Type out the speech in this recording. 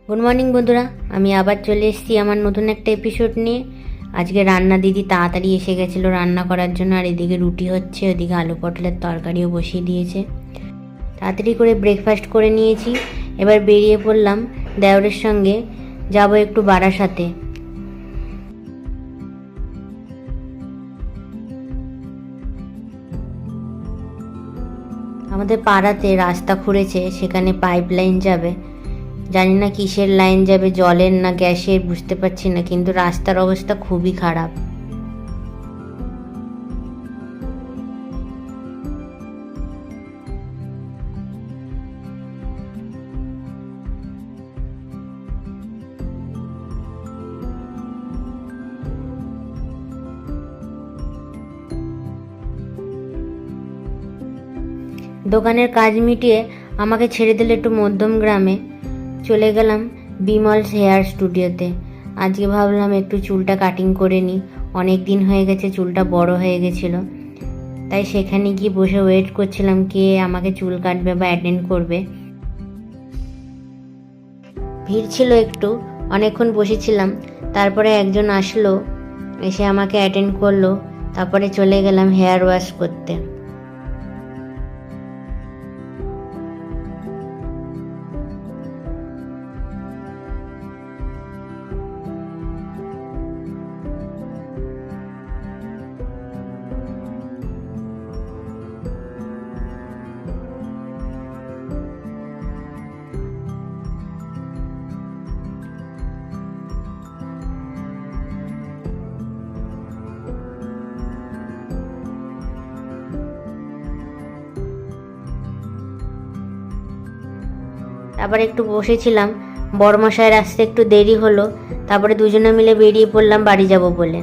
Good morning বন্ধুরা, আমি আবার চলে এসেছি আমার নতুন একটা এপিসোড নিয়ে। আজকে রান্না দিদি তাড়াতাড়ি এসে গেছিলো রান্না করার জন্য, আর এদিকে রুটি হচ্ছে, ওদিকে আলু পটলের তরকারিও বসিয়ে দিয়েছে। তাড়াতাড়ি করে ব্রেকফাস্ট করে নিয়েছি। এবার বেরিয়ে পড়লাম দেওরের সঙ্গে, যাব একটু বারাসাতে। আমাদের পাড়াতে রাস্তা খুঁড়েছে, সেখানে পাইপ লাইন যাবে। জানি না কিসের লাইন যাবে, জলের না গ্যাসের বুঝতে পারছি না, কিন্তু রাস্তার অবস্থা খুবই খারাপ। দোকানের কাজ মিটিয়ে আমাকে ছেড়ে দিলে একটু মধ্যম গ্রামে। চলে গেলাম বিমলস হেয়ার স্টুডিওতে। আজকে ভাবলাম একটু চুলটা কাটিং করে নিই, অনেক দিন হয়ে গেছে, চুলটা বড় হয়ে গেছিলো। তাই সেখানে গিয়ে বসে ওয়েট করছিলাম কে আমাকে চুল কাটবে বা অ্যাটেন্ড করবে। ভিড় ছিল একটু, অনেকক্ষণ বসেছিলাম। তারপরে একজন আসলো, এসে আমাকে অ্যাটেন্ড করলো। তারপরে চলে গেলাম হেয়ার ওয়াশ করতে। তারপরে একটু বসেছিলাম, বড়মশাইয়ের আসতে একটু দেরি হলো। তারপরে দুজনে মিলে বেরিয়ে পড়লাম বাড়ি যাব বলে।